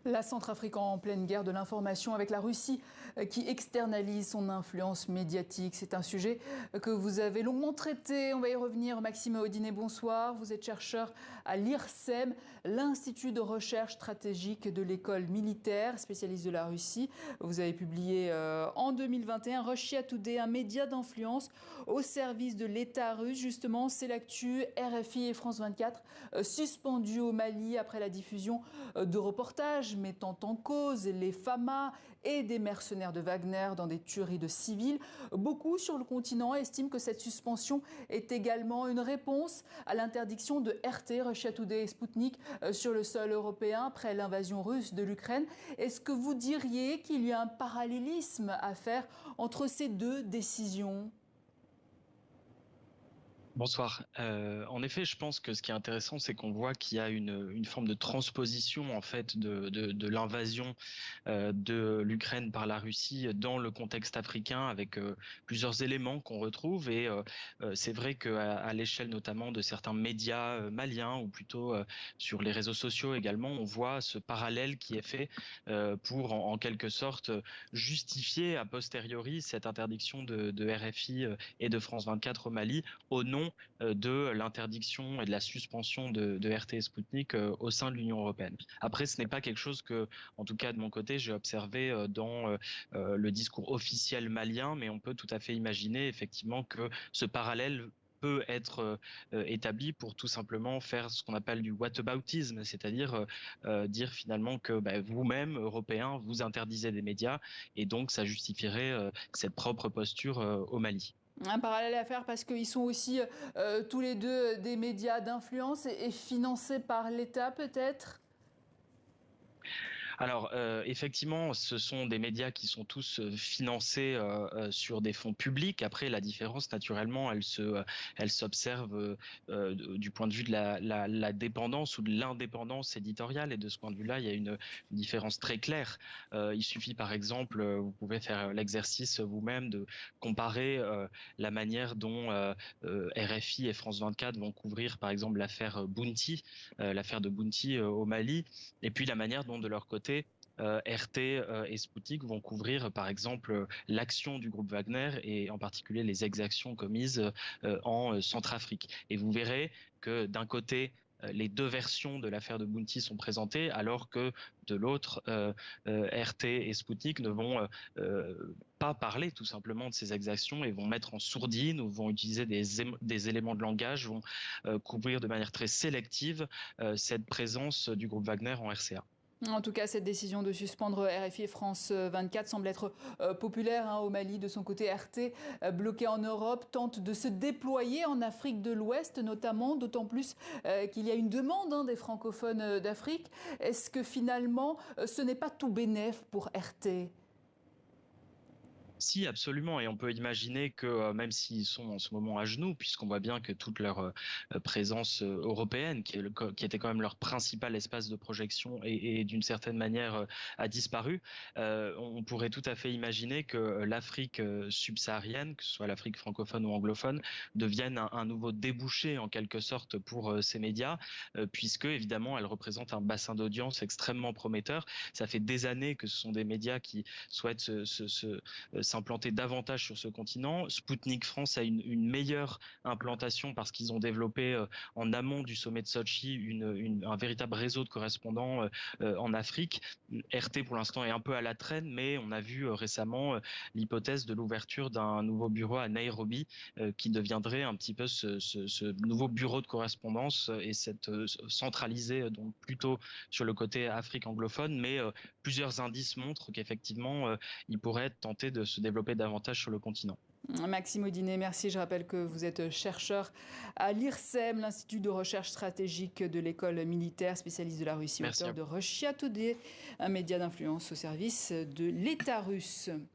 La Centrafrique en pleine guerre de l'information avec la Russie qui externalise son influence médiatique. C'est un sujet que vous avez longuement traité. On va y revenir. Maxime Audinet, bonsoir. Vous êtes chercheur à l'IRSEM, l'Institut de recherche stratégique de l'école militaire, spécialiste de la Russie. Vous avez publié en 2021 Russia Today, un média d'influence au service de l'État russe. Justement, c'est l'actu. RFI et France 24 suspendus au Mali après la diffusion de reportages mettant en cause les FAMA et des mercenaires de Wagner dans des tueries de civils. Beaucoup sur le continent estiment que cette suspension est également une réponse à l'interdiction de RT, Russia Today et Sputnik sur le sol européen après l'invasion russe de l'Ukraine. Est-ce que vous diriez qu'il y a un parallélisme à faire entre ces deux décisions ? Bonsoir. En effet, je pense que ce qui est intéressant, c'est qu'on voit qu'il y a une forme de transposition en fait de l'invasion de l'Ukraine par la Russie dans le contexte africain avec plusieurs éléments qu'on retrouve et c'est vrai qu'à l'échelle notamment de certains médias maliens ou plutôt sur les réseaux sociaux également, on voit ce parallèle qui est fait pour en quelque sorte justifier a posteriori cette interdiction de RFI et de France 24 au Mali au nom de l'interdiction et de la suspension de RT et Sputnik au sein de l'Union européenne. Après, ce n'est pas quelque chose que, en tout cas de mon côté, j'ai observé dans le discours officiel malien, mais on peut tout à fait imaginer effectivement que ce parallèle peut être établi pour tout simplement faire ce qu'on appelle du whataboutisme, c'est-à-dire dire finalement que vous-même, Européens, vous interdisez des médias et donc ça justifierait cette propre posture au Mali. Un parallèle à faire parce qu'ils sont aussi tous les deux des médias d'influence et financés par l'État peut-être ? Alors effectivement, ce sont des médias qui sont tous financés sur des fonds publics. Après, la différence, naturellement, elle s'observe du point de vue de la dépendance ou de l'indépendance éditoriale. Et de ce point de vue-là, il y a une différence très claire. Il suffit, par exemple, vous pouvez faire l'exercice vous-même de comparer la manière dont RFI et France 24 vont couvrir, par exemple, l'affaire Bounty, l'affaire de Bounty au Mali, et puis la manière dont, de leur côté, RT et Sputnik vont couvrir par exemple l'action du groupe Wagner et en particulier les exactions commises en Centrafrique. Et vous verrez que d'un côté, les deux versions de l'affaire de Bounty sont présentées, alors que de l'autre, RT et Sputnik ne vont pas parler tout simplement de ces exactions et vont mettre en sourdine ou vont utiliser des éléments de langage, vont couvrir de manière très sélective cette présence du groupe Wagner en RCA. En tout cas, cette décision de suspendre RFI et France 24 semble être populaire au Mali. De son côté, RT, bloqué en Europe, tente de se déployer en Afrique de l'Ouest, notamment, d'autant plus qu'il y a une demande des francophones d'Afrique. Est-ce que finalement, ce n'est pas tout bénef pour RT ? Si, absolument. Et on peut imaginer que même s'ils sont en ce moment à genoux, puisqu'on voit bien que toute leur présence européenne, qui était quand même leur principal espace de projection et d'une certaine manière a disparu, on pourrait tout à fait imaginer que l'Afrique subsaharienne, que ce soit l'Afrique francophone ou anglophone, devienne un nouveau débouché en quelque sorte pour ces médias, puisque évidemment elle représente un bassin d'audience extrêmement prometteur. Ça fait des années que ce sont des médias qui souhaitent s'implanter davantage sur ce continent. Sputnik France a une meilleure implantation parce qu'ils ont développé en amont du sommet de Sochi un véritable réseau de correspondants en Afrique. RT pour l'instant est un peu à la traîne, mais on a vu récemment l'hypothèse de l'ouverture d'un nouveau bureau à Nairobi qui deviendrait un petit peu ce nouveau bureau de correspondance et cette centralisé donc plutôt sur le côté Afrique anglophone, mais plusieurs indices montrent qu'effectivement il pourrait tenter de se développer davantage sur le continent. Maxime Audinet, merci. Je rappelle que vous êtes chercheur à l'IRSEM, l'Institut de recherche stratégique de l'école militaire, spécialiste de la Russie, auteur de Russia Today, un média d'influence au service de l'État russe.